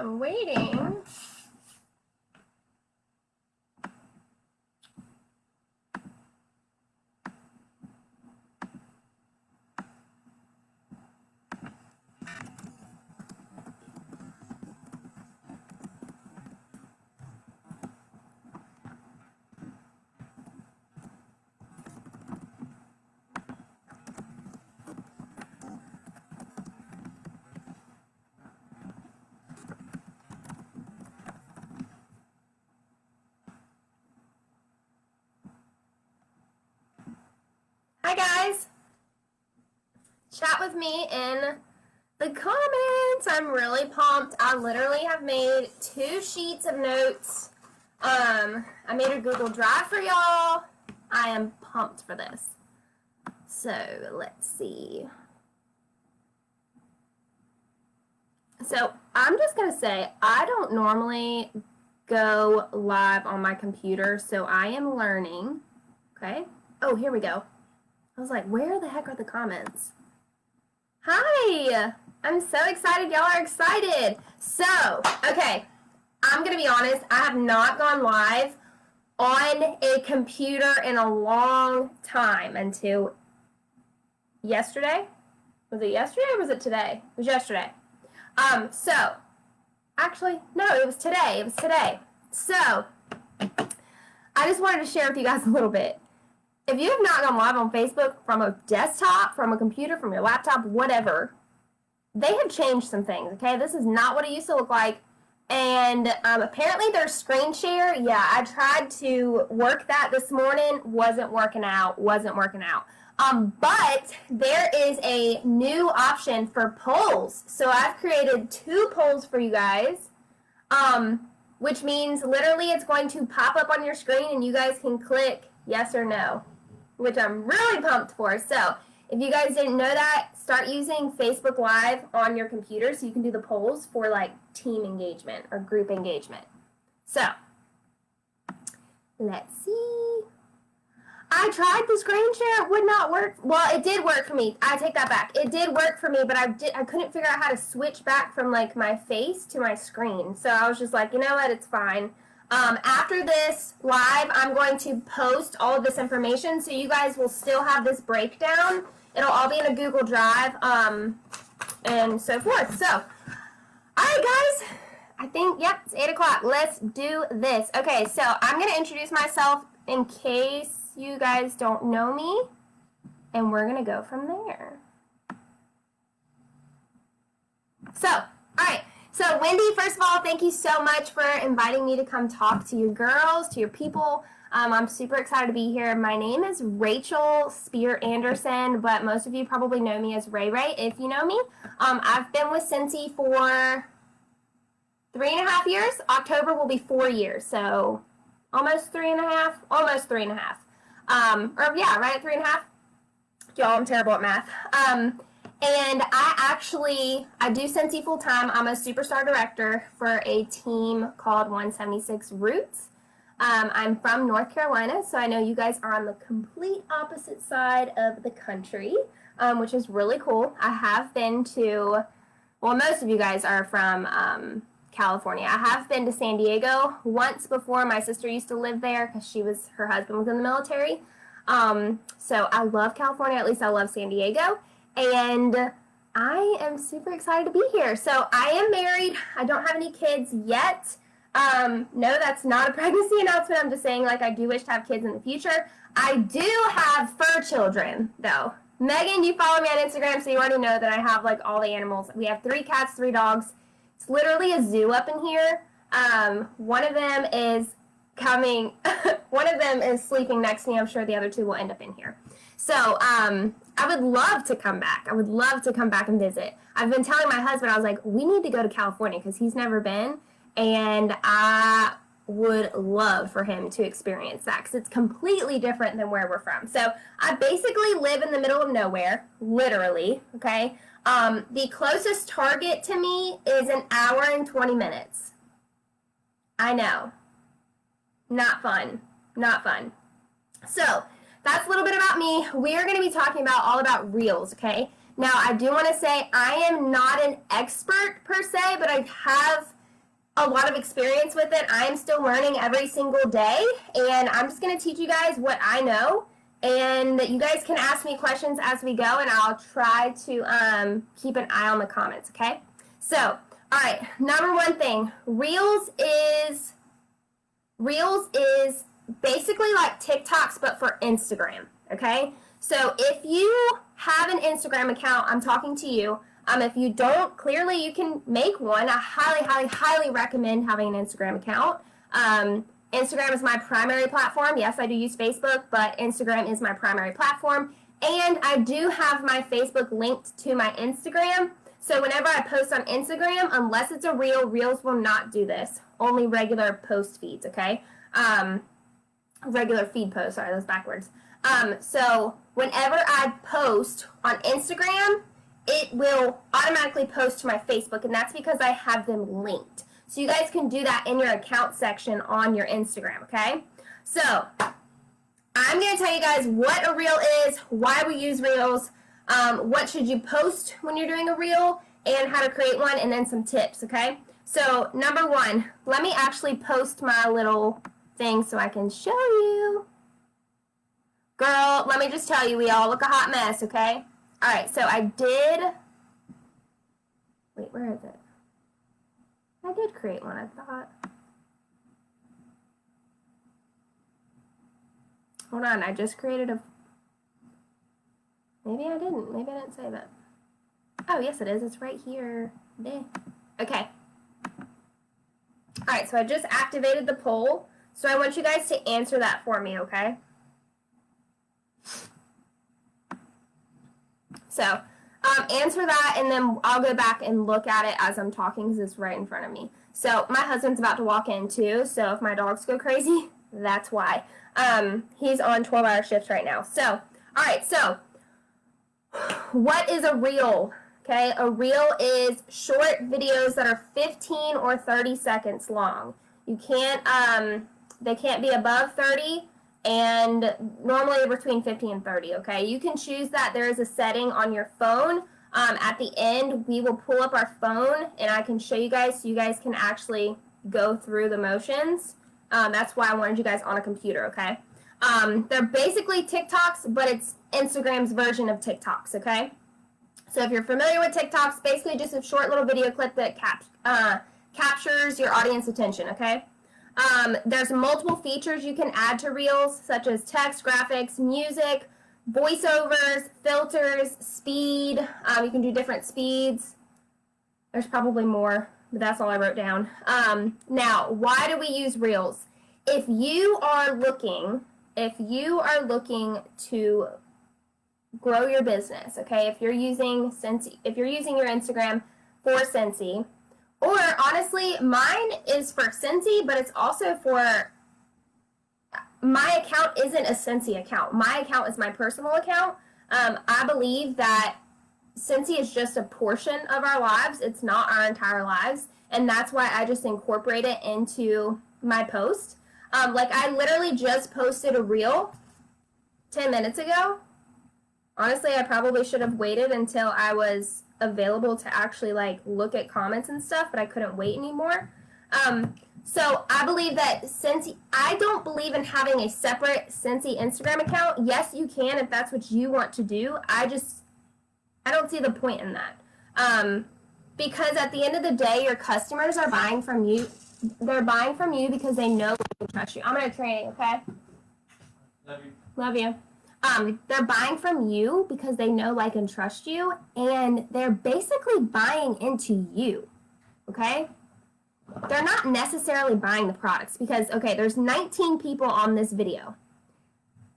I'm waiting. Hi guys, chat with me in the comments. I'm really pumped. I literally have made 2 sheets of notes. I made a Google Drive for y'all. I am pumped for this. So let's see. So I'm just gonna say I don't normally go live on my computer, so I am learning. Okay. Oh, here we go. I was like, where the heck are the comments? Hi! I'm so excited. Y'all are excited. So, okay, I'm going to be honest. I have not gone live on a computer in a long time until yesterday. Was it yesterday or was it today? It was yesterday. So, actually, no, it was today. It was today. So, I just wanted to share with you guys a little bit. If you have not gone live on Facebook from a desktop, from a computer, from your laptop, whatever, they have changed some things, okay? This is not what it used to look like. And apparently there's screen share. Yeah, I tried to work that this morning. Wasn't working out. But there is a new option for polls. So I've created 2 polls for you guys, which means literally it's going to pop up on your screen and you guys can click yes or no, which I'm really pumped for. So if you guys didn't know that, start using Facebook Live on your computer so you can do the polls for like team engagement or group engagement. So let's see. I tried the screen share. It would not work. Well, it did work for me. I take that back. It did work for me, but I couldn't figure out how to switch back from like my face to my screen. So I was just like, you know what? It's fine. After this live, I'm going to post all of this information so you guys will still have this breakdown. It'll all be in a Google Drive, and so forth. So, all right, guys. I think, yep, it's 8 o'clock. Let's do this. Okay, so I'm going to introduce myself in case you guys don't know me, and we're going to go from there. So, all right. So, Wendy, first of all, thank you so much for inviting me to come talk to you girls, to your people. I'm super excited to be here. My name is Rachel Spear Anderson, but most of you probably know me as Ray Ray, if you know me. I've been with Scentsy for 3.5 years. October will be 4 years, so almost 3.5. Or yeah, right at 3.5. Y'all, I'm terrible at math. And I do Scentsy full time. I'm a superstar director for a team called 176 Roots. I'm from North Carolina, so I know you guys are on the complete opposite side of the country, which is really cool. I have been to, well, most of you guys are from California. I have been to San Diego once before. My sister used to live there because her husband was in the military. So I love California, at least I love San Diego. And I am super excited to be here. So I am married. I don't have any kids yet. No, that's not a pregnancy announcement. I'm just saying, like, I do wish to have kids in the future. I do have fur children, though. Megan, you follow me on Instagram, so you already know that I have, like, all the animals. We have 3 cats, 3 dogs. It's literally a zoo up in here. One of them is one of them is sleeping next to me. I'm sure the other 2 will end up in here. So, I would love to come back. I would love to come back and visit. I've been telling my husband, I was like, we need to go to California because he's never been. And I would love for him to experience that because it's completely different than where we're from. So I basically live in the middle of nowhere, literally, okay? The closest Target to me is 1 hour and 20 minutes. I know. Not fun. Not fun. So that's a little bit about me. We are going to be talking all about reels, okay? Now, I do want to say I am not an expert per se, but I have a lot of experience with it. I am still learning every single day, and I'm just going to teach you guys what I know. And you guys can ask me questions as we go, and I'll try to keep an eye on the comments, okay? So, all right, number one thing, Reels is basically like TikToks, but for Instagram, okay? So if you have an Instagram account, I'm talking to you. If you don't, clearly you can make one. I highly, highly, highly recommend having an Instagram account. Instagram is my primary platform. Yes, I do use Facebook, but Instagram is my primary platform. And I do have my Facebook linked to my Instagram. So whenever I post on Instagram, unless it's a reel, Reels will not do this. Only regular post feeds, okay? Regular feed posts, sorry, that's backwards. So whenever I post on Instagram, it will automatically post to my Facebook, and that's because I have them linked. So you guys can do that in your account section on your Instagram, okay? So I'm going to tell you guys what a reel is, why we use reels, what should you post when you're doing a reel, and how to create one, and then some tips, okay? So number one, let me actually post my little thing so I can show you. Girl, let me just tell you, we all look a hot mess, okay? All right, so I did, wait, where is it? I did create one, I thought. Hold on, I just created a, maybe I didn't say that. Oh, yes it is, it's right here. Okay. All right, so I just activated the poll, so I want you guys to answer that for me, okay? So, answer that, and then I'll go back and look at it as I'm talking because it's right in front of me. So, my husband's about to walk in too, so if my dogs go crazy, that's why. He's on 12-hour shifts right now. So, all right, so what is a reel? Okay, a reel is short videos that are 15 or 30 seconds long. You can't, they can't be above 30. And normally between 50 and 30, okay? You can choose that. There is a setting on your phone. At the end, we will pull up our phone, and I can show you guys so you guys can actually go through the motions. That's why I wanted you guys on a computer, okay? They're basically TikToks, but it's Instagram's version of TikToks, okay? So if you're familiar with TikToks, basically just a short little video clip that captures your audience attention, okay? There's multiple features you can add to Reels, such as text, graphics, music, voiceovers, filters, speed. You can do different speeds. There's probably more, but that's all I wrote down. Now, why do we use Reels? If you are looking to grow your business, okay? If you're using your Instagram for Scentsy, or honestly, mine is for Scentsy, but it's also for, my account isn't a Scentsy account. My account is my personal account. I believe that Scentsy is just a portion of our lives. It's not our entire lives. And that's why I just incorporate it into my post. Like I literally just posted a reel 10 minutes ago. Honestly, I probably should have waited until I was available to actually like look at comments and stuff, but I couldn't wait anymore. So I believe that Scentsy, I don't believe in having a separate Scentsy Instagram account. Yes, you can if that's what you want to do. I don't see the point in that. Because at the end of the day, your customers are buying from you. They're buying from you because they know and trust you. I'm going to train, okay? Love you. Love you. They're buying from you because they know, like, and trust you, and they're basically buying into you, okay? They're not necessarily buying the products because, okay, there's 19 people on this video.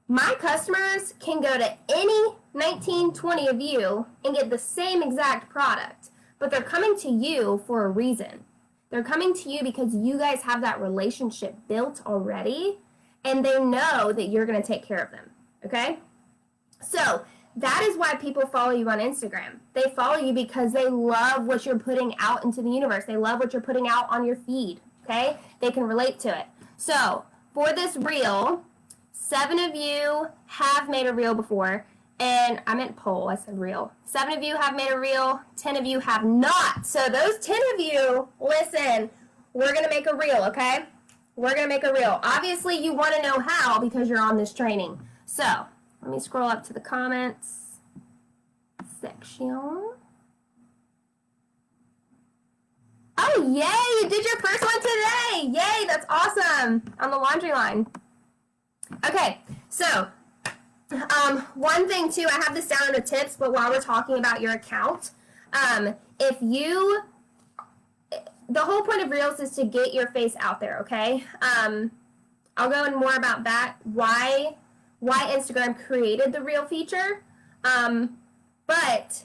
My customers can go to any 19, 20 of you and get the same exact product, but they're coming to you for a reason. They're coming to you because you guys have that relationship built already, and they know that you're going to take care of them. Okay? So that is why people follow you on Instagram. They follow you because they love what you're putting out into the universe. They love what you're putting out on your feed. Okay? They can relate to it. So for this reel, 7 of you have made a reel before. And I meant poll, I said reel. 7 of you have made a reel, 10 of you have not. So those 10 of you, listen, we're going to make a reel, okay? We're going to make a reel. Obviously, you want to know how because you're on this training. So, let me scroll up to the comments section. Oh, yay! You did your first one today! Yay, that's awesome! On the laundry line. Okay, so, one thing too, I have this down in the tips, but while we're talking about your account, if you, the whole point of Reels is to get your face out there, okay? I'll go in more about that, why Instagram created the Reel feature, but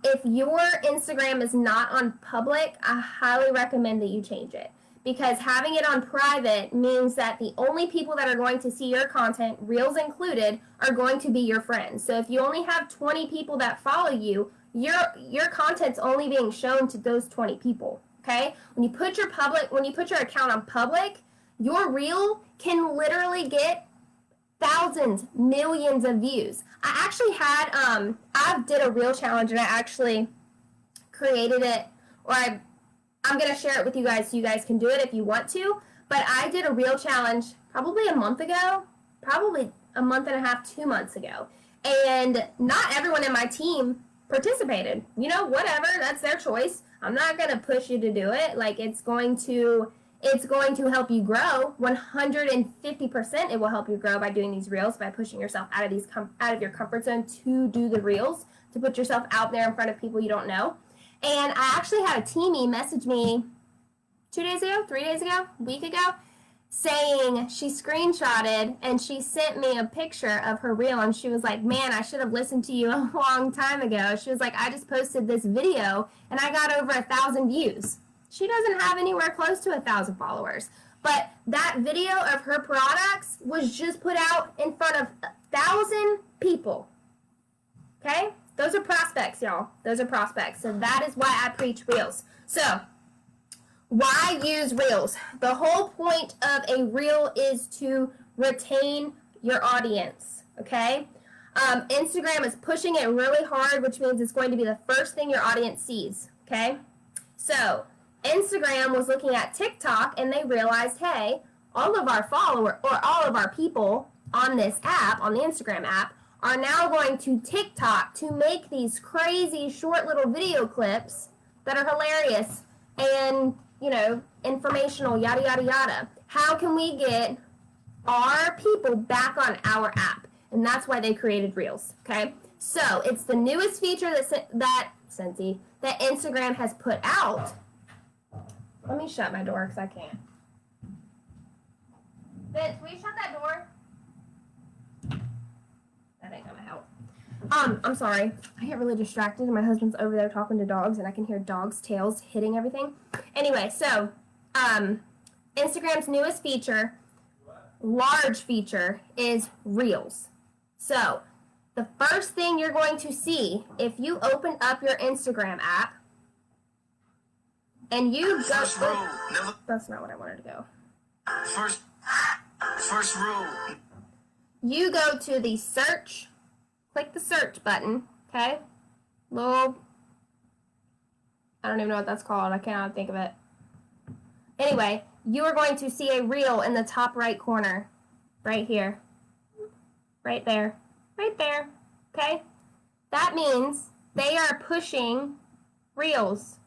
if your Instagram is not on public, I highly recommend that you change it. Because having it on private means that the only people that are going to see your content, Reels included, are going to be your friends. So if you only have 20 people that follow you, your content's only being shown to those 20 people. Okay? When you put your account on public, your Reel can literally get thousands, millions of views. I actually had I did a Reel challenge, and I actually created it, or I'm going to share it with you guys so you guys can do it if you want to. But I did a Reel challenge probably a month ago, probably a month and a half, 2 months ago. And not everyone in my team participated. You know, whatever, that's their choice. I'm not going to push you to do it. Like, it's going to help you grow. 150% it will help you grow by doing these Reels, by pushing yourself out of your comfort zone to do the Reels, to put yourself out there in front of people you don't know. And I actually had a teamie message me 2 days ago, 3 days ago, a week ago, saying she screenshotted and she sent me a picture of her Reel, and she was like, man, I should have listened to you a long time ago. She was like, I just posted this video and I got over 1,000 views. She doesn't have anywhere close to 1,000 followers. But that video of her products was just put out in front of 1,000 people. Okay? Those are prospects, y'all. Those are prospects. So that is why I preach Reels. So, why use Reels? The whole point of a Reel is to retain your audience, okay? Instagram is pushing it really hard, which means it's going to be the first thing your audience sees, okay? So, Instagram was looking at TikTok, and they realized, hey, all of our followers, or all of our people on this app, on the Instagram app, are now going to TikTok to make these crazy short little video clips that are hilarious and, you know, informational, yada, yada, yada. How can we get our people back on our app? And that's why they created Reels, okay? So it's the newest feature that Instagram has put out. Let me shut my door because I can't. Vince, will you shut that door? That ain't gonna help. I'm sorry. I get really distracted and my husband's over there talking to dogs and I can hear dogs' tails hitting everything. Anyway, so Instagram's newest feature, large feature, is Reels. So the first thing you're going to see if you open up your Instagram app and you go, that's not what I wanted to go. First rule. You go to the search, click the search button, okay? I don't even know what that's called. I cannot think of it. Anyway, you are going to see a Reel in the top right corner, right here, right there, okay? That means they are pushing Reels.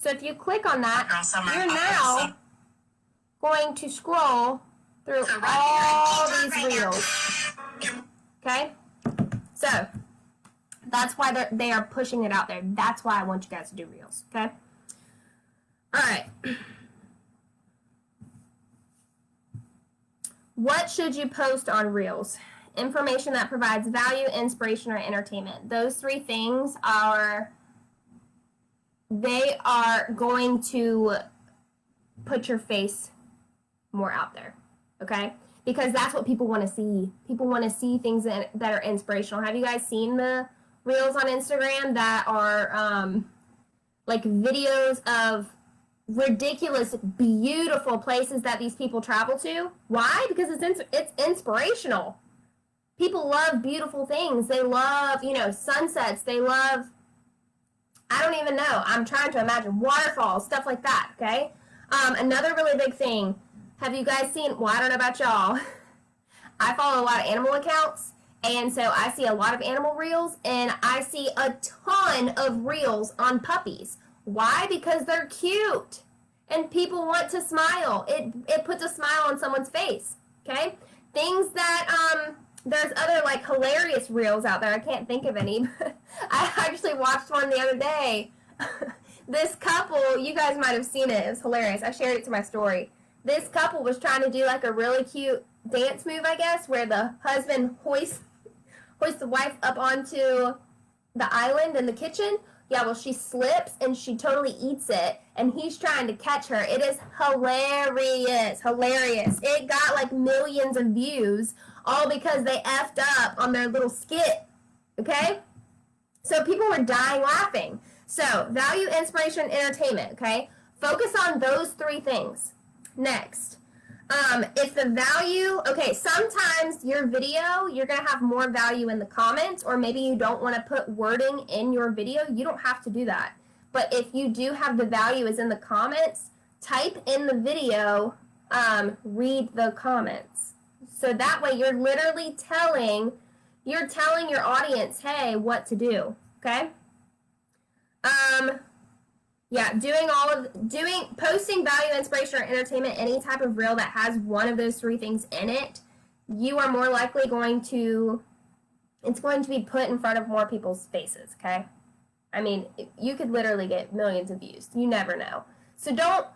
So if you click on that, you're now going to scroll through all these Reels, okay? So that's why they are pushing it out there. That's why I want you guys to do Reels, okay? All right. What should you post on Reels? Information that provides value, inspiration, or entertainment. Those three things are going to put your face more out there, okay? Because that's what people want to see. People want to see things that are inspirational. Have you guys seen the Reels on Instagram that are like videos of ridiculous, beautiful places that these people travel to? Why? Because it's inspirational. People love beautiful things. They love, sunsets. They love, I don't even know. I'm trying to imagine waterfalls, stuff like that, okay? Another really big thing. Have you guys seen? Well, I don't know about y'all. I follow a lot of animal accounts, and so I see a lot of animal reels, and I see a ton of reels on puppies. Why? Because they're cute, and people want to smile. It puts a smile on someone's face. Okay, things that there's other like hilarious reels out there. I can't think of any. I actually watched one the other day. This couple, you guys might have seen it. It was hilarious. I shared it to my story. This couple was trying to do like a really cute dance move, I guess, where the husband hoists the wife up onto the island in the kitchen. Yeah, well, she slips and she totally eats it, and he's trying to catch her. It is hilarious, hilarious. It got like millions of views, all because they effed up on their little skit, okay? So people were dying laughing. So, value, inspiration, entertainment, okay? Focus on those three things. Next, if the value, okay, sometimes your video, you're going to have more value in the comments, or maybe you don't want to put wording in your video. You don't have to do that. But if you do have the value is in the comments, type in the video, read the comments. So that way you're literally telling your audience, hey, what to do, okay? Yeah, posting value, inspiration, or entertainment, any type of reel that has one of those three things in it, you are more likely it's going to be put in front of more people's faces, okay? I mean, you could literally get millions of views. You never know. So don't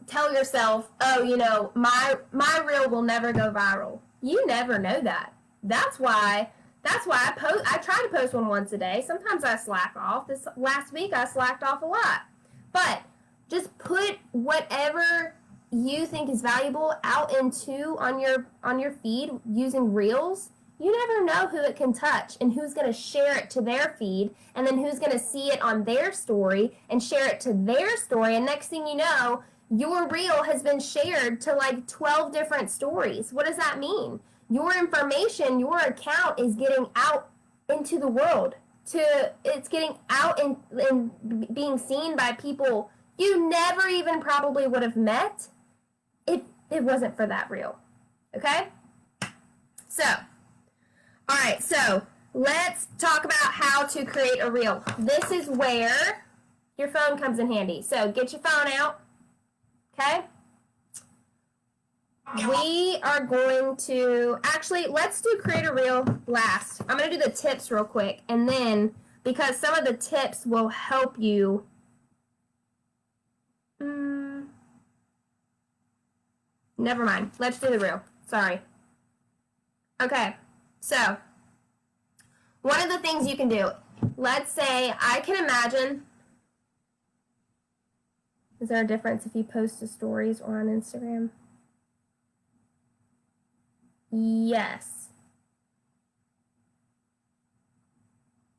tell yourself, oh, you know, my reel will never go viral. You never know that. That's why I try to post one once a day. Sometimes I slack off. This last week I slacked off a lot. But just put whatever you think is valuable out on your feed using reels. You never know who it can touch and who's going to share it to their feed, and then who's going to see it on their story and share it to their story, and next thing you know, your reel has been shared to like 12 different stories. What does that mean? Your information, your account is getting out into the world. It's getting out and being seen by people you never even probably would have met. It wasn't for that reel. Okay? So, all right, so let's talk about how to create a reel. This is where your phone comes in handy. So get your phone out, okay? We are going to, actually, let's do create a reel last. I'm going to do the tips real quick, and then, because some of the tips will help you. Never mind. Let's do the reel. Sorry. Okay. So, one of the things you can do, let's say I can imagine, is there a difference if you post to stories or on Instagram? Yes.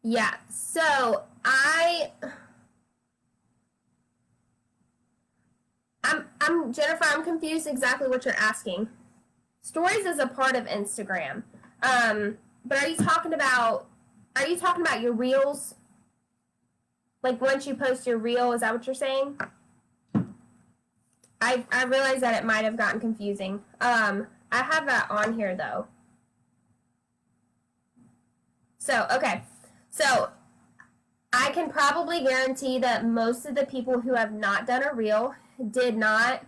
Yeah, so I'm Jennifer, I'm confused exactly what you're asking. Stories is a part of Instagram. But are you talking about your reels? Like once you post your reel, is that what you're saying? I realize that it might have gotten confusing. I have that on here though. So, okay. So, I can probably guarantee that most of the people who have not done a reel did not.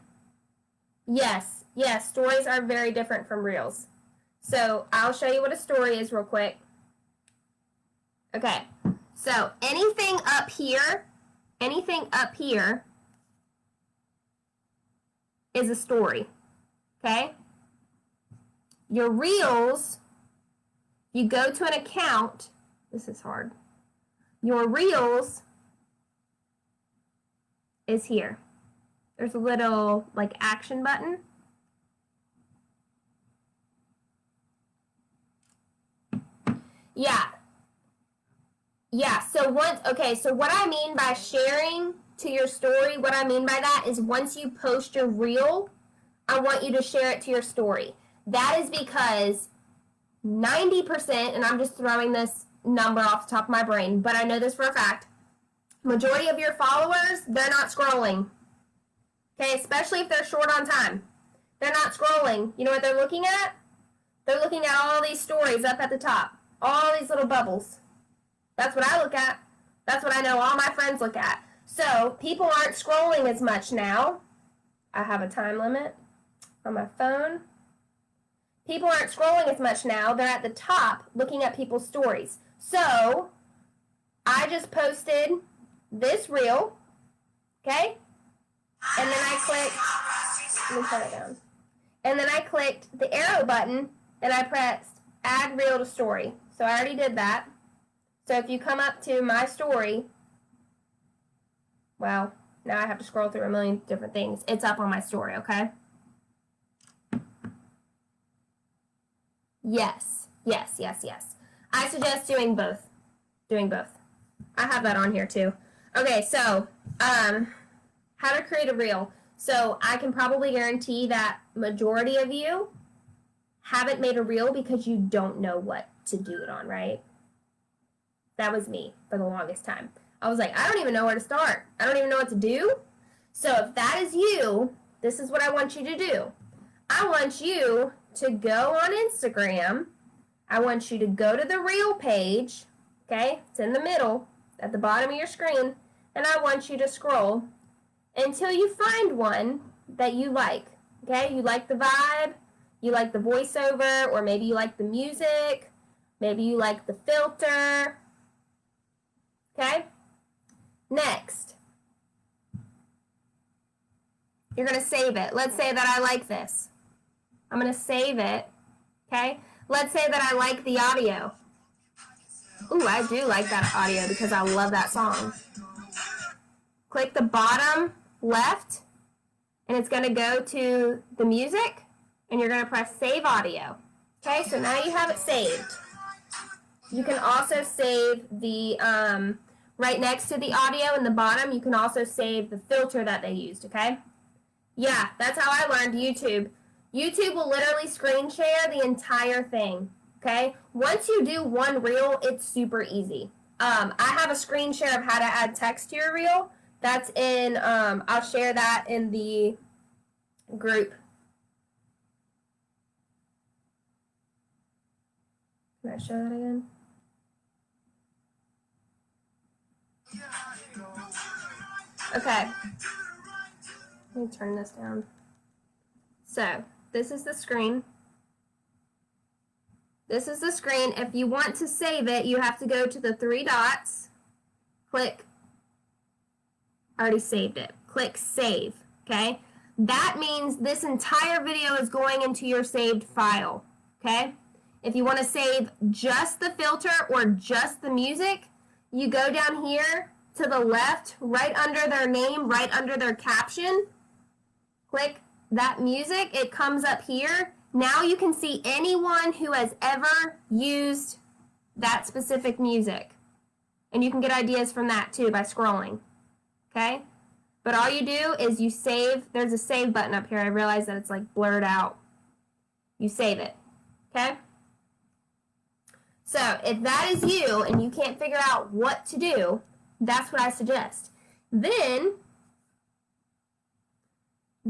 Yes, stories are very different from reels. So, I'll show you what a story is real quick. Okay. So, anything up here is a story. Okay? Your reels, you go to an account. This is hard. Your reels is here. There's a little like action button. Yeah, so what I mean by sharing to your story, what I mean by that is once you post your reel, I want you to share it to your story. That is because 90%, and I'm just throwing this number off the top of my brain, but I know this for a fact, majority of your followers, they're not scrolling. Okay, especially if they're short on time. They're not scrolling. You know what they're looking at? They're looking at all these stories up at the top. All these little bubbles. That's what I look at. That's what I know all my friends look at. So people aren't scrolling as much now. I have a time limit on my phone. People aren't scrolling as much now. They're at the top looking at people's stories. So I just posted this reel, okay? And then I clicked, let me turn it down. And then I clicked the arrow button and I pressed add reel to story. So I already did that. So if you come up to my story, well, now I have to scroll through a million different things. It's up on my story, okay? Yes, yes, yes, yes. I suggest doing both. Doing both. I have that on here too. Okay, so how to create a reel. So I can probably guarantee that majority of you haven't made a reel because you don't know what to do it on, right? That was me for the longest time. I was like, I don't even know where to start. I don't even know what to do. So if that is you, this is what I want you to do. I want you to go on Instagram. I want you to go to the reel page. Okay, it's in the middle at the bottom of your screen. And I want you to scroll until you find one that you like. Okay, you like the vibe, you like the voiceover, or maybe you like the music, maybe you like the filter. Okay, next, you're going to save it. Let's say that I like this. I'm going to save it. Okay, let's say that I like the audio. Ooh, I do like that audio because I love that song. Click the bottom left, and it's going to go to the music, and you're going to press Save Audio. Okay, so now you have it saved. You can also save the, right next to the audio in the bottom, you can also save the filter that they used, okay? Yeah, that's how I learned YouTube. YouTube will literally screen share the entire thing, okay? Once you do one reel, it's super easy. I have a screen share of how to add text to your reel. That's in, I'll share that in the group. Can I show that again? Okay. Let me turn this down. So, this is the screen. This is the screen. If you want to save it, you have to go to the three dots. Click. I already saved it. Click Save. Okay? That means this entire video is going into your saved file. Okay? If you want to save just the filter or just the music, you go down here to the left, right under their name, right under their caption. Click that music. It comes up here. Now you can see anyone who has ever used that specific music. And you can get ideas from that too by scrolling. Okay? But all you do is you save. There's a save button up here. I realize that it's like blurred out. You save it. Okay? So if that is you and you can't figure out what to do, that's what I suggest. Then,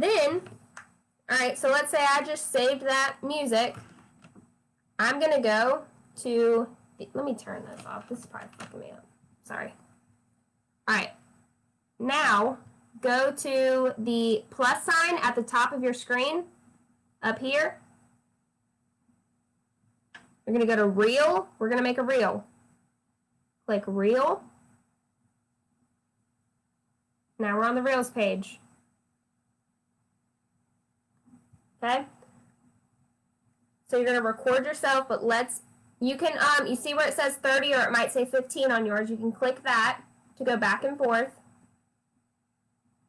all right, so let's say I just saved that music. I'm going to go to, let me turn this off. This is probably fucking me up. Sorry. All right. Now, go to the plus sign at the top of your screen, up here. We're going to go to Reel. We're going to make a reel. Click Reel. Now we're on the Reels page. Okay? So you're going to record yourself, but you can, you see where it says 30 or it might say 15 on yours. You can click that to go back and forth.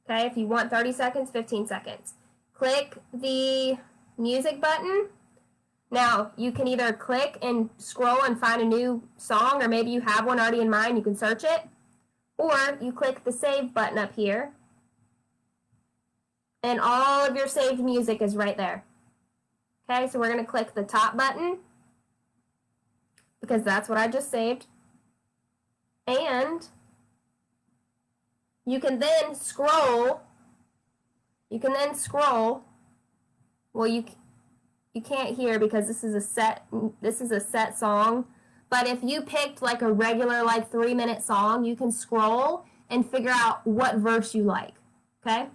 Okay, if you want 30 seconds, 15 seconds. Click the music button. Now, you can either click and scroll and find a new song, or maybe you have one already in mind, you can search it. Or you click the save button up here. And all of your saved music is right there. Okay, so we're going to click the top button, because that's what I just saved. And you can then scroll You can then scroll. Well, you can't hear because this is a set song. But if you picked like a regular like 3-minute song, you can scroll and figure out what verse you like. Okay?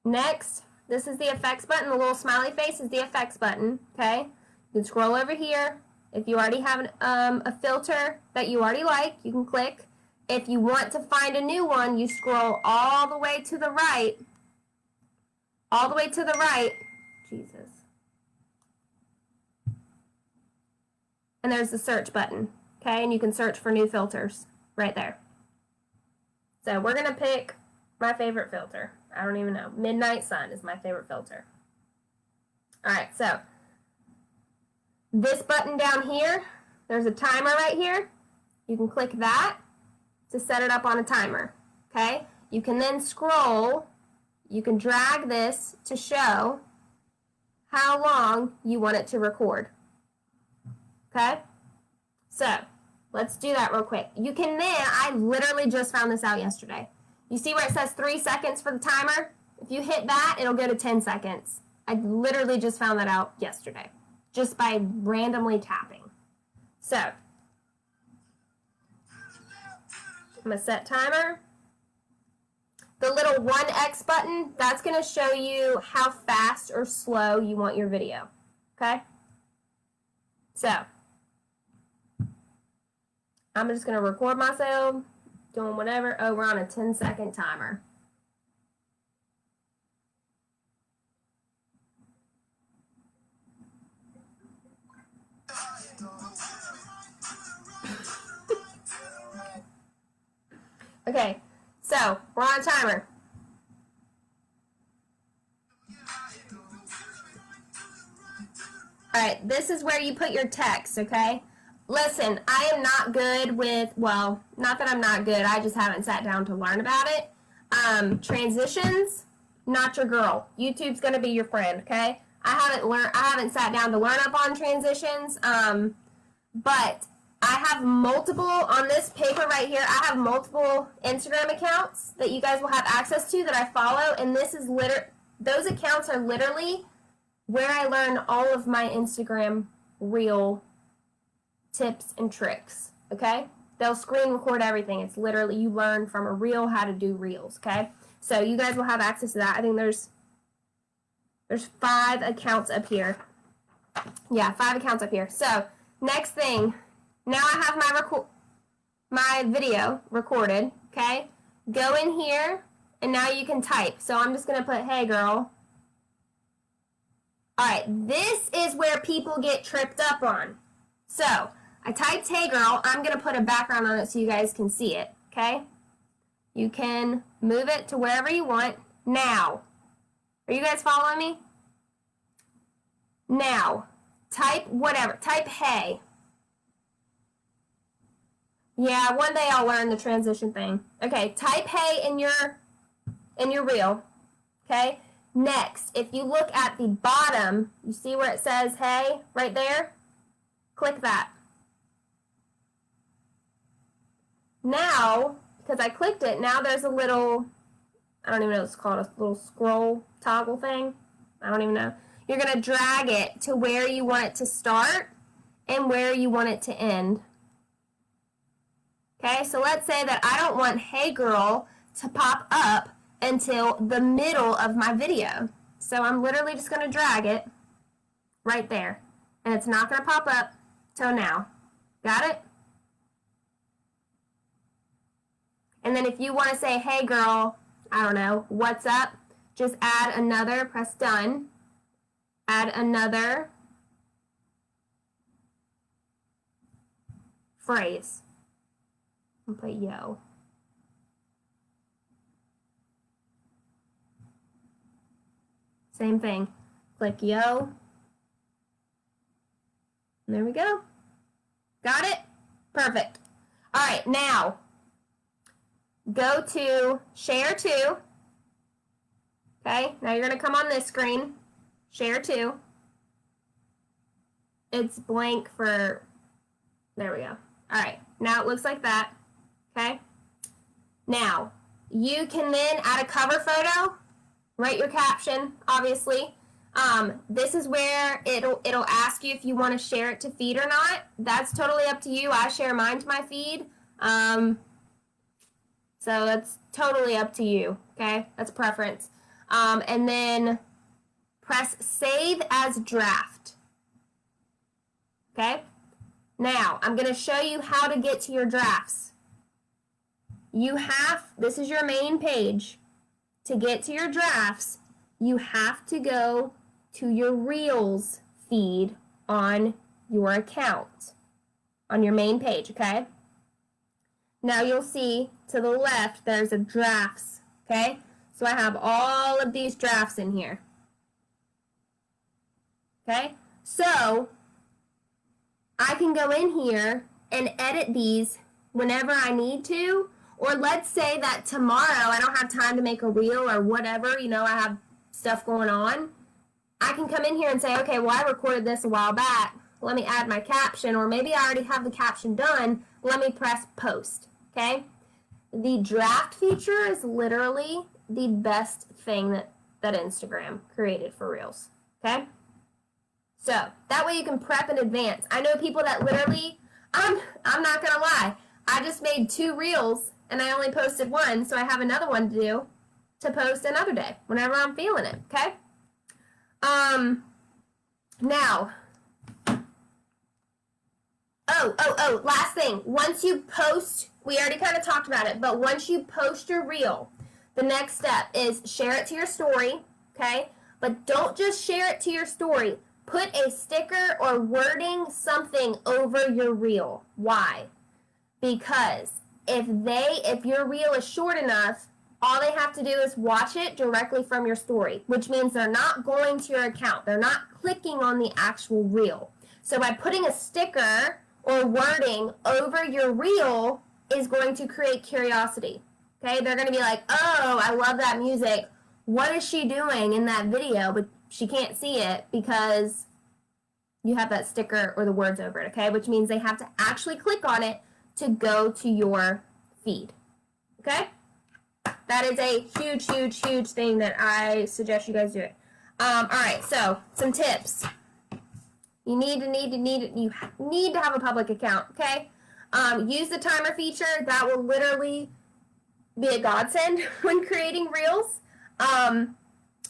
Next, this is the effects button. The little smiley face is the effects button. Okay? You can scroll over here. If you already have a filter that you already like, you can click. If you want to find a new one, you scroll all the way to the right. All the way to the right. Jesus. And there's the search button. Okay? And you can search for new filters right there. So we're going to pick my favorite filter. I don't even know. Midnight Sun is my favorite filter. All right, so this button down here, there's a timer right here. You can click that to set it up on a timer. Okay? You can then scroll. You can drag this to show how long you want it to record. Okay? So, let's do that real quick. You can then, I literally just found this out yesterday. You see where it says 3 seconds for the timer? If you hit that, it'll go to 10 seconds. I literally just found that out yesterday, just by randomly tapping. So, I'm going to set timer. The little 1x button, that's going to show you how fast or slow you want your video. Okay? So, I'm just going to record myself doing whatever. Oh, we're on a 10-second timer. Okay, so we're on a timer. All right, this is where you put your text, okay? Listen, I am not good with, well, not that I'm not good, I just haven't sat down to learn about it. Transitions, not your girl. YouTube's gonna be your friend, okay? I haven't sat down to learn up on transitions, but I have multiple, on this paper right here, I have multiple Instagram accounts that you guys will have access to that I follow, and this is those accounts are literally where I learn all of my Instagram reel tips and tricks, okay? They'll screen record everything. It's literally, you learn from a reel how to do reels, okay? So you guys will have access to that. I think there's 5 accounts up here. Yeah, 5 accounts up here. So next thing, now I have my video recorded, okay? Go in here, and now you can type. So I'm just going to put, hey, girl. All right, this is where people get tripped up on. So I typed, hey, girl. I'm going to put a background on it so you guys can see it, okay? You can move it to wherever you want. Now, are you guys following me? Now, type whatever. Type hey. Yeah, one day I'll learn the transition thing. Okay, type hey in your reel. Okay? Next, if you look at the bottom, you see where it says hey right there? Click that. Now, because I clicked it, now there's a little, I don't even know what it's called, a little scroll toggle thing. I don't even know. You're going to drag it to where you want it to start and where you want it to end. Okay, so let's say that I don't want hey girl to pop up until the middle of my video. So I'm literally just going to drag it right there. And it's not going to pop up till now. Got it? And then if you want to say, hey girl, I don't know, what's up? Just add another, press done. Add another phrase. And put yo. Same thing. Click yo. And there we go. Got it? Perfect. All right, now go to share to. Okay, now you're going to come on this screen. Share to. It's blank for, there we go. All right, now it looks like that. Okay, now You can then add a cover photo, write your caption, obviously. This is where it'll ask you if you want to share it to feed or not. That's totally up to you. I share mine to my feed. So that's totally up to you, okay? That's preference. And then press Save as Draft, okay? Now, I'm going to show you how to get to your drafts. This is your main page. To get to your drafts, you have to go to your Reels feed on your account, on your main page, okay? Now you'll see to the left, there's a drafts, okay? So I have all of these drafts in here, okay? So I can go in here and edit these whenever I need to, or let's say that tomorrow I don't have time to make a reel or whatever, you know, I have stuff going on. I can come in here and say, okay, well, I recorded this a while back. Let me add my caption, or maybe I already have the caption done. Let me press post, okay? The draft feature is literally the best thing that Instagram created for Reels, okay? So that way you can prep in advance. I know people that literally, I'm not gonna lie, I just made 2 Reels and I only posted 1, so I have another one to do to post another day whenever I'm feeling it, okay? Now, last thing. Once you post, we already kind of talked about it, but once you post your reel, the next step is share it to your story, okay? But don't just share it to your story. Put a sticker or wording, something over your reel. Why? Because if your reel is short enough, all they have to do is watch it directly from your story, which means they're not going to your account. They're not clicking on the actual reel. So by putting a sticker or wording over your reel is going to create curiosity. Okay, they're going to be like, oh, I love that music. What is she doing in that video? But she can't see it because you have that sticker or the words over it, okay? Which means they have to actually click on it to go to your feed, okay? That is a huge, huge, huge thing that I suggest you guys do it. All right, so some tips. You need to have a public account, okay? Use the timer feature. That will literally be a godsend when creating reels.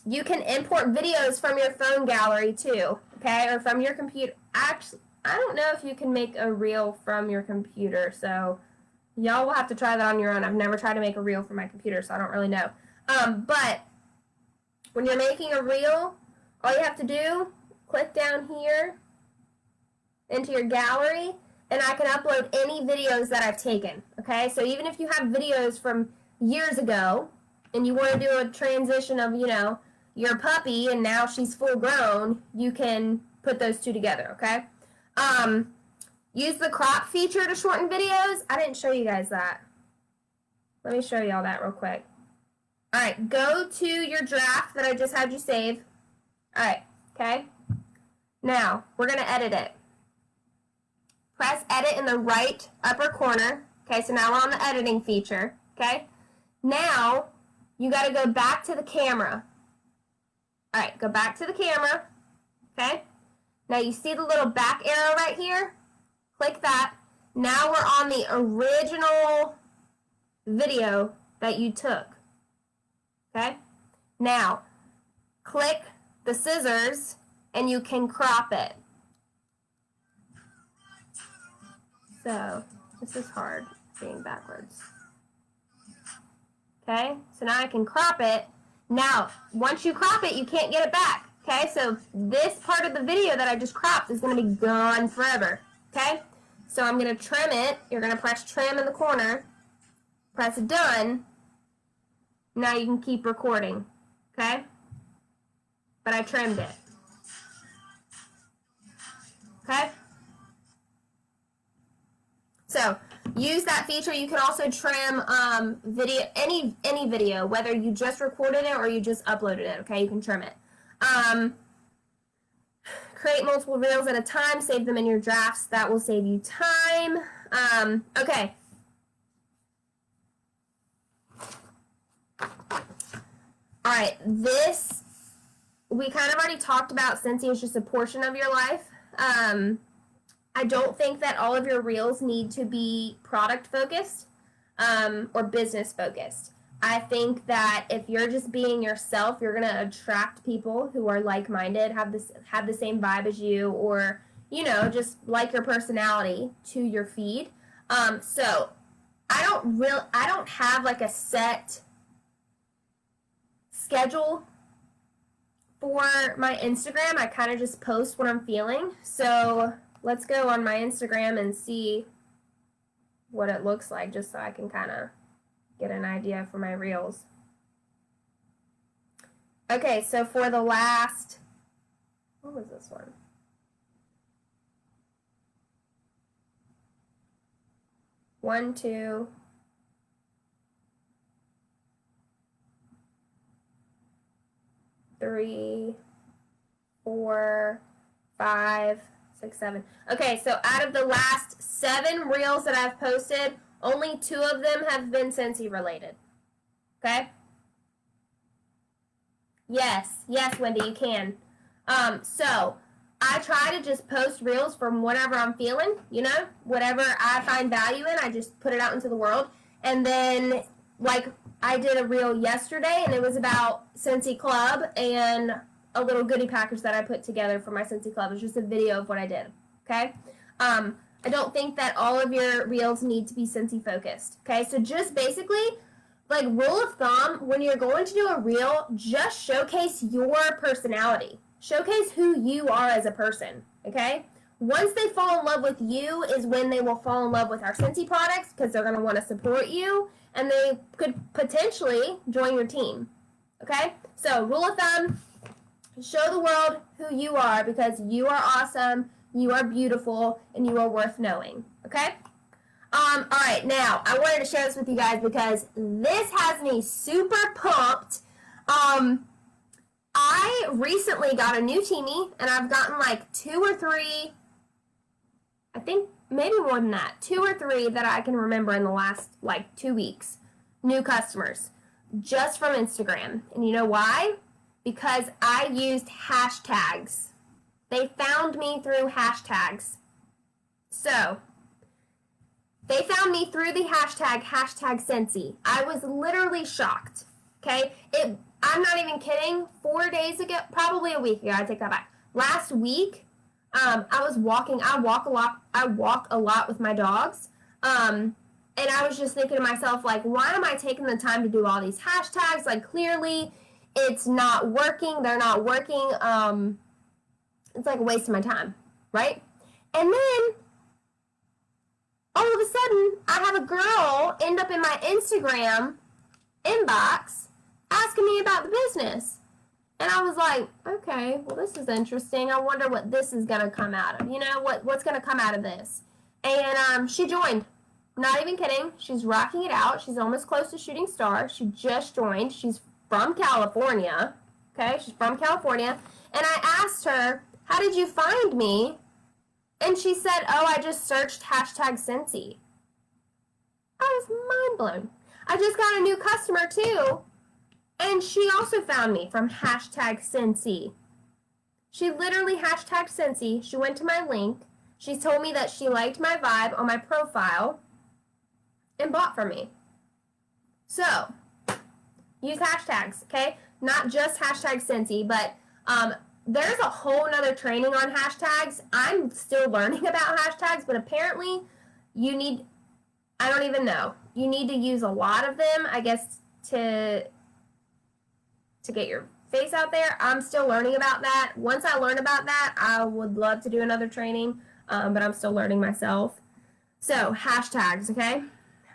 You can import videos from your phone gallery too, okay, or from your computer. Actually, I don't know if you can make a reel from your computer, so y'all will have to try that on your own. I've never tried to make a reel from my computer, so I don't really know. But when you're making a reel, all you have to do, click down here into your gallery, and I can upload any videos that I've taken, okay? So even if you have videos from years ago, and you want to do a transition of, you know, your puppy, and now she's full grown, you can put those two together, okay? Use the crop feature to shorten videos. I didn't show you guys that. Let me show y'all that real quick. All right, go to your draft that I just had you save. All right, okay? Now, we're going to edit it. Press edit in the right upper corner. Okay, so now we're on the editing feature, okay? Now, you got to go back to the camera. All right, go back to the camera, okay? Now, you see the little back arrow right here? Click that. Now we're on the original video that you took, okay? Now, click the scissors, and you can crop it. So, this is hard, being backwards. Okay, so now I can crop it. Now, once you crop it, you can't get it back. Okay, so this part of the video that I just cropped is going to be gone forever. Okay, so I'm going to trim it. You're going to press trim in the corner. Press done. Now you can keep recording. Okay, but I trimmed it. Okay. So use that feature. You can also trim video, any video, whether you just recorded it or you just uploaded it. Okay, you can trim it. Create multiple reels at a time. Save them in your drafts. That will save you time. Okay. All right, this, we kind of already talked about Scentsy is just a portion of your life. I don't think that all of your reels need to be product focused or business focused. I think that if you're just being yourself, you're gonna attract people who are like-minded, have the same vibe as you, or just like your personality to your feed. So I don't have like a set schedule for my Instagram. I kind of just post what I'm feeling. So let's go on my Instagram and see what it looks like, just so I can kind of get an idea for my reels. Okay, so for the last, what was this one? One, two, three, 4, 5, 6, 7. Okay, so out of the last 7 reels that I've posted, only 2 of them have been Scentsy related. Okay? Yes, Wendy, you can. So I try to just post reels from whatever I'm feeling, whatever I find value in, I just put it out into the world. And then, like, I did a reel yesterday, and it was about Scentsy Club and a little goodie package that I put together for my Scentsy Club. It's just a video of what I did, okay? I don't think that all of your reels need to be Scentsy focused, okay? So just basically, like, rule of thumb, when you're going to do a reel, just showcase your personality. Showcase who you are as a person, okay? Once they fall in love with you is when they will fall in love with our Scentsy products, because they're going to want to support you, and they could potentially join your team, okay? So rule of thumb, show the world who you are, because you are awesome, you are beautiful, and you are worth knowing, okay? All right, now, I wanted to share this with you guys because this has me super pumped. I recently got a new teamie, and I've gotten like 2 or 3, I think maybe more than that, 2 or 3 that I can remember in the last like 2 weeks, new customers, just from Instagram. And you know why? Because I used hashtags. They found me through hashtags. So, they found me through the hashtag Scentsy. I was literally shocked, okay? I'm not even kidding, 4 days ago, probably a week ago, I take that back. Last week, I walk a lot with my dogs, and I was just thinking to myself, like, why am I taking the time to do all these hashtags? Like, clearly, it's not working, they're not working, it's like a waste of my time, right? And then, all of a sudden, I have a girl end up in my Instagram inbox asking me about the business. And I was like, okay, well, this is interesting. I wonder what this is going to come out of. What's going to come out of this? And she joined. Not even kidding. She's rocking it out. She's almost close to shooting star. She just joined. She's from California. Okay, she's from California. And I asked her, how did you find me? And she said, oh, I just searched hashtag Scentsy. I was mind blown. I just got a new customer too. And she also found me from hashtag Scentsy. She literally hashtagged Scentsy. She went to my link. She told me that she liked my vibe on my profile and bought from me. So, use hashtags, okay? Not just hashtag Scentsy, but there's a whole nother training on hashtags. I'm still learning about hashtags, but apparently you need, I don't even know, you need to use a lot of them, I guess, to get your face out there. I'm still learning about that. Once I learn about that, I would love to do another training, but I'm still learning myself. So, hashtags, okay?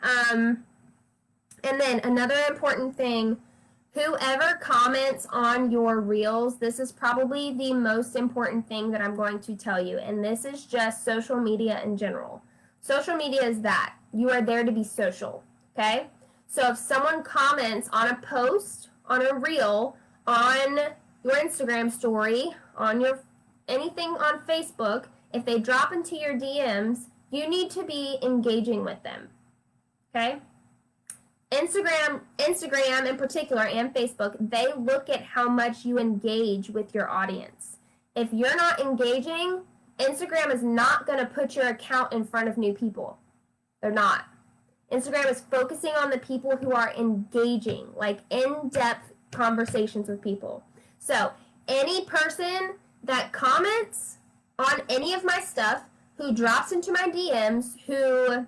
And then another important thing, whoever comments on your reels, this is probably the most important thing that I'm going to tell you, and this is just social media in general. Social media is that. You are there to be social, okay? So if someone comments on a post, on a reel, on your Instagram story, on your anything on Facebook, if they drop into your DMs, you need to be engaging with them, okay? Instagram in particular, and Facebook, they look at how much you engage with your audience. If you're not engaging, Instagram is not going to put your account in front of new people. They're not. Instagram is focusing on the people who are engaging, like in-depth conversations with people. So any person that comments on any of my stuff, who drops into my DMs, who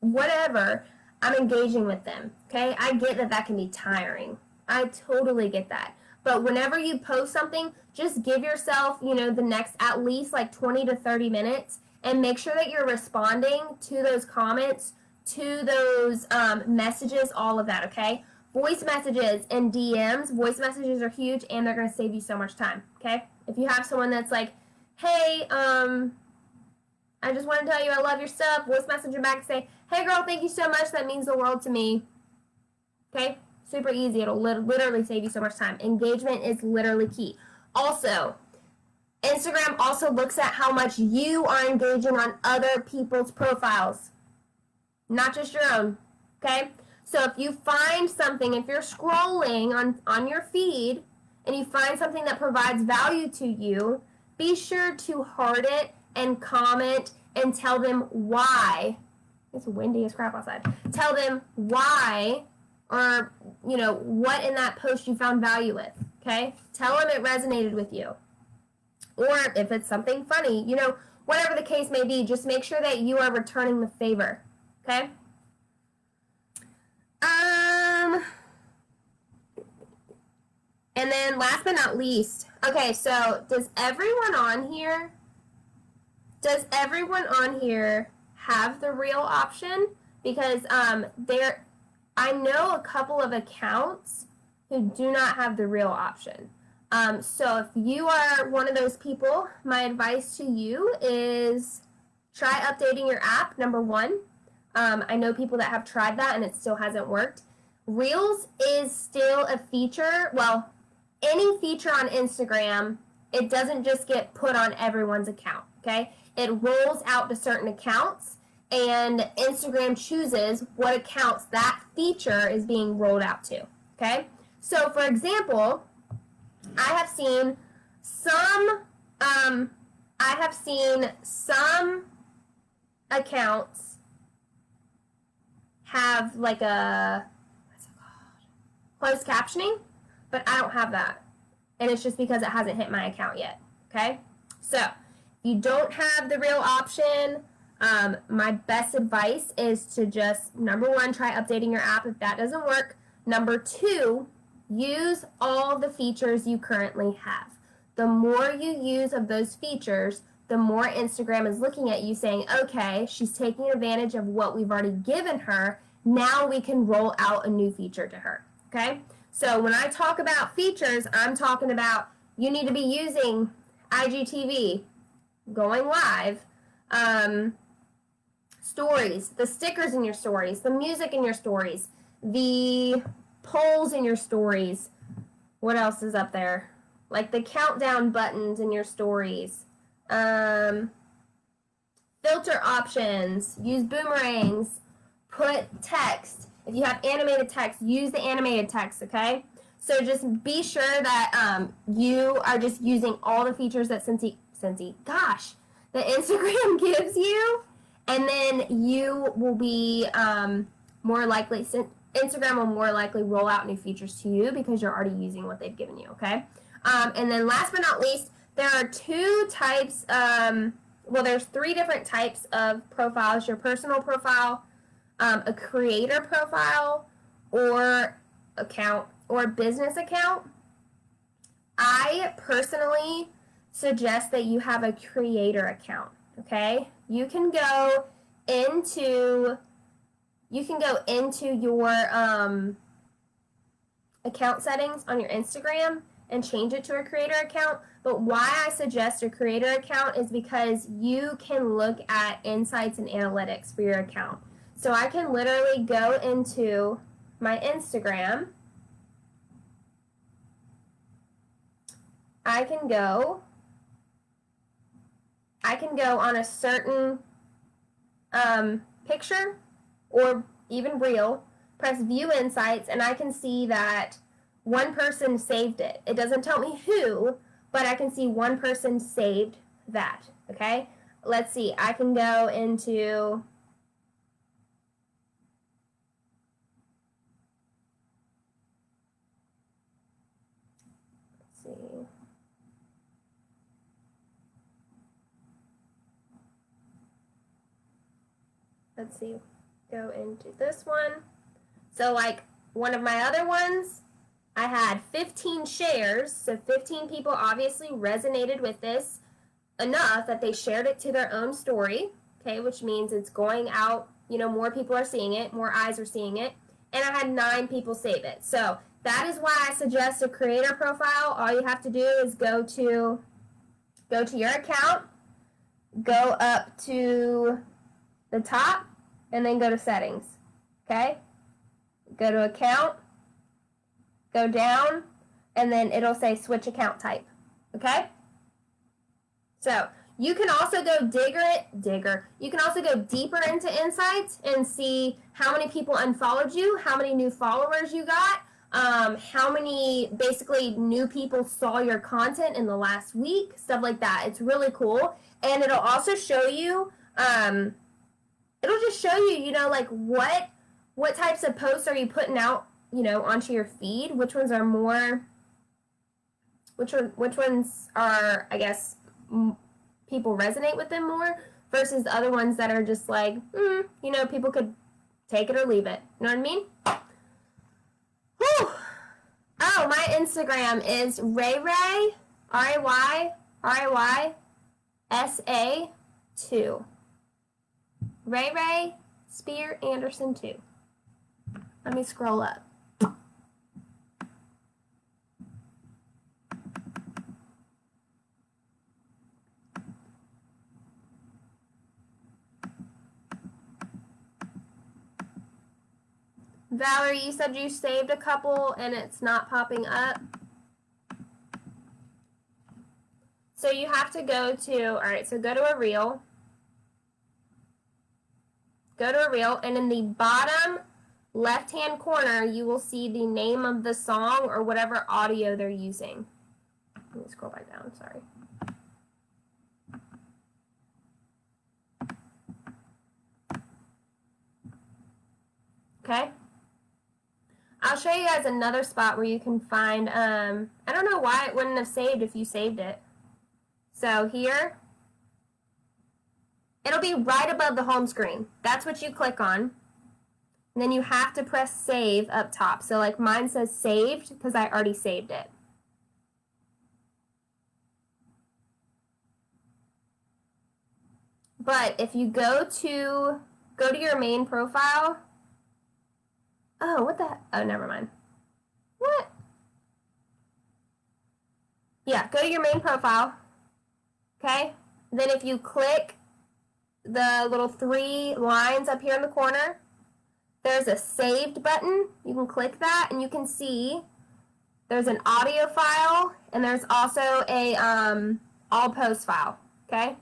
whatever, I'm engaging with them. Okay, I get that can be tiring. I totally get that. But whenever you post something, just give yourself, the next at least like 20 to 30 minutes, and make sure that you're responding to those comments, to those messages, all of that, okay? Voice messages and DMs, voice messages are huge, and they're going to save you so much time, okay? If you have someone that's like, hey, I just want to tell you I love your stuff, voice message them back and say, hey girl, thank you so much, that means the world to me, okay? Super easy, it'll literally save you so much time. Engagement is literally key. Also, Instagram also looks at how much you are engaging on other people's profiles, not just your own, okay? So if you find something, if you're scrolling on your feed and you find something that provides value to you, be sure to heart it and comment and tell them why. It's windy as crap outside. Tell them why, or what in that post you found value with, okay? Tell them it resonated with you. Or if it's something funny, whatever the case may be, just make sure that you are returning the favor, okay? And then last but not least, okay, so does everyone on here have the reel option? Because I know a couple of accounts who do not have the reel option. So if you are one of those people, my advice to you is try updating your app, number one. I know people that have tried that and it still hasn't worked. Reels is still a feature. Well, any feature on Instagram, it doesn't just get put on everyone's account, okay? It rolls out to certain accounts, and Instagram chooses what accounts that feature is being rolled out to, okay? So, for example, I have seen some accounts have like a, what's it called? Closed captioning, but I don't have that. And it's just because it hasn't hit my account yet, okay? So, if you don't have the reel option, my best advice is to just, number one, try updating your app if that doesn't work. Number two, use all the features you currently have. The more you use of those features, the more Instagram is looking at you saying, okay, she's taking advantage of what we've already given her. Now we can roll out a new feature to her, okay? So when I talk about features, I'm talking about you need to be using IGTV, going live, stories, the stickers in your stories, the music in your stories, the polls in your stories. What else is up there? Like the countdown buttons in your stories. Filter options. Use boomerangs. Put text. If you have animated text, use the animated text, okay? So just be sure that you are just using all the features that that Instagram gives you, and then you will be more likely, Instagram will more likely roll out new features to you because you're already using what they've given you, okay? And then last but not least, there are two types, there's three different types of profiles: your personal profile, a creator profile, or account, or business account. I personally suggest that you have a creator account, okay? You can go into your account settings on your Instagram and change it to a creator account. But why I suggest a creator account is because you can look at insights and analytics for your account. So I can literally go into my Instagram. I can go on a certain picture or even reel, press view insights, and I can see that one person saved it. It doesn't tell me who, but I can see one person saved that, okay? Let's see, I can go into, let's see. Let's see, go into this one. So like one of my other ones, I had 15 shares, so 15 people obviously resonated with this enough that they shared it to their own story, okay, which means it's going out, you know, more people are seeing it, more eyes are seeing it, and I had 9 people save it. So that is why I suggest a creator profile. All you have to do is go to your account, go up to the top, and then go to settings, okay? Go to account, go down, and then it'll say switch account type, okay? So you can also go You can also go deeper into insights and see how many people unfollowed you, how many new followers you got, how many basically new people saw your content in the last week, stuff like that. It's really cool, and it'll also show you. It'll just show you, you know, like what types of posts are you putting out, you know, onto your feed. Which ones are more. Which ones are, I guess, people resonate with them more versus the other ones that are just like, you know, people could take it or leave it. You know what I mean? Whew. Oh, my Instagram is RayRay, RayRaySA2. Ray Spear Anderson 2. Let me scroll up. Valerie, you said you saved a couple and it's not popping up. So you have to go to, all right, so go to a reel. Go to a reel, and in the bottom left-hand corner, you will see the name of the song or whatever audio they're using. Let me scroll back down, sorry. Okay? I'll show you guys another spot where you can find, I don't know why it wouldn't have saved if you saved it. So here, it'll be right above the home screen. That's what you click on. And then you have to press save up top. So like mine says saved because I already saved it. But if you go to your main profile. Oh, what the? Oh, never mind. What? Yeah, go to your main profile. Okay? Then if you click the little 3 lines up here in the corner, there's a saved button. You can click that and you can see there's an audio file and there's also a all post file. Okay?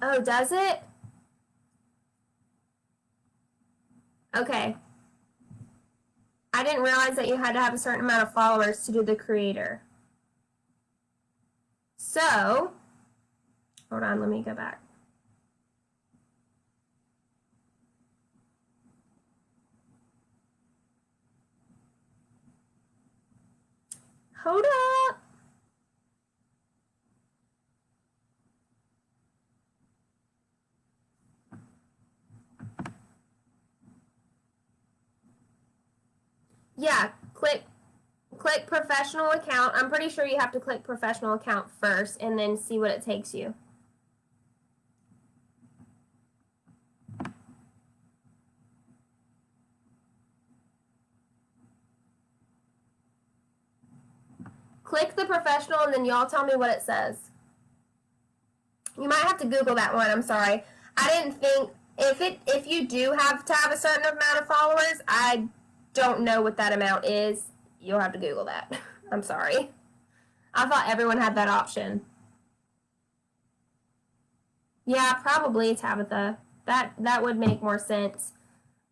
Oh, does it? Okay. I didn't realize that you had to have a certain amount of followers to do the creator. So, hold on, let me go back. Hold up. Yeah, click professional account. I'm pretty sure you have to click professional account first and then see what it takes you. Click the professional and then y'all tell me what it says. You might have to Google that one. I'm sorry. I didn't think if you do have to have a certain amount of followers, I don't know what that amount is. You'll have to Google that. I'm sorry. I thought everyone had that option. Yeah, probably Tabitha. That would make more sense.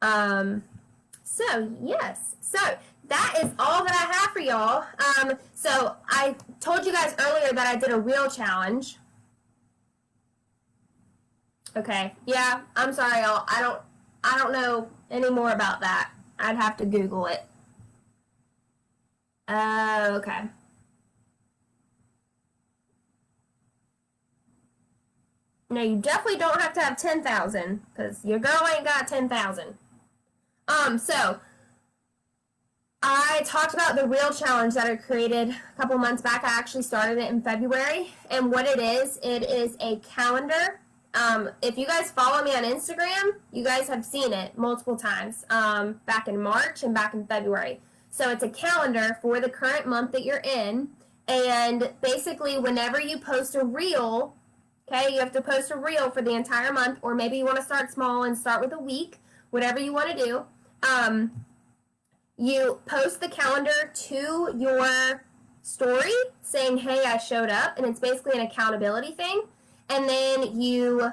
So yes. So that is all that I have for y'all. So I told you guys earlier that I did a reel challenge. Okay. Yeah, I'm sorry, y'all. I don't know any more about that. I'd have to Google it. Okay. No, you definitely don't have to have 10,000 because your girl ain't got 10,000. So I talked about the reel challenge that I created a couple months back. I actually started it in February, and what it is a calendar. If you guys follow me on Instagram, you guys have seen it multiple times back in March and back in February. So it's a calendar for the current month that you're in, and basically whenever you post a reel, okay, you have to post a reel for the entire month, or maybe you want to start small and start with a week, whatever you want to do. You post the calendar to your story saying, hey, I showed up, and it's basically an accountability thing. And then you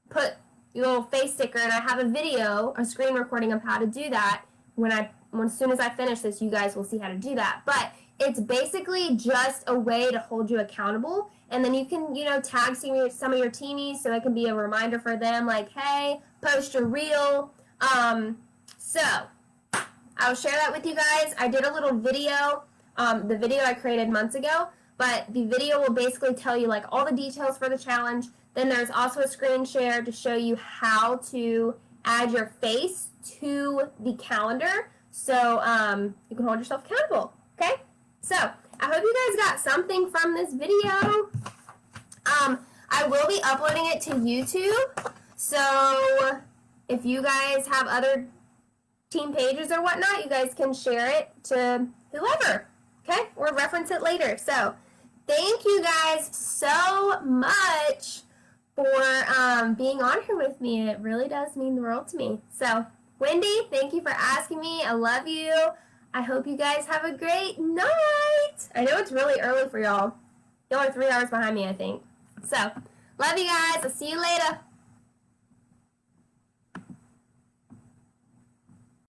put your little face sticker, and I have a video, a screen recording of how to do that. As soon as I finish this, you guys will see how to do that. But it's basically just a way to hold you accountable, and then you can, tag some of your teamies so it can be a reminder for them, like, hey, post your reel. So I'll share that with you guys. I did a little video, the video I created months ago, but the video will basically tell you like all the details for the challenge. Then there's also a screen share to show you how to add your face to the calendar so you can hold yourself accountable. Okay? So I hope you guys got something from this video. I will be uploading it to YouTube. So if you guys have other team pages or whatnot, you guys can share it to whoever, okay? Or reference it later. So thank you guys so much for being on here with me. It really does mean the world to me. So Wendy, thank you for asking me. I love you. I hope you guys have a great night. I know it's really early for y'all. Y'all are 3 hours behind me, I think. So love you guys. I'll see you later.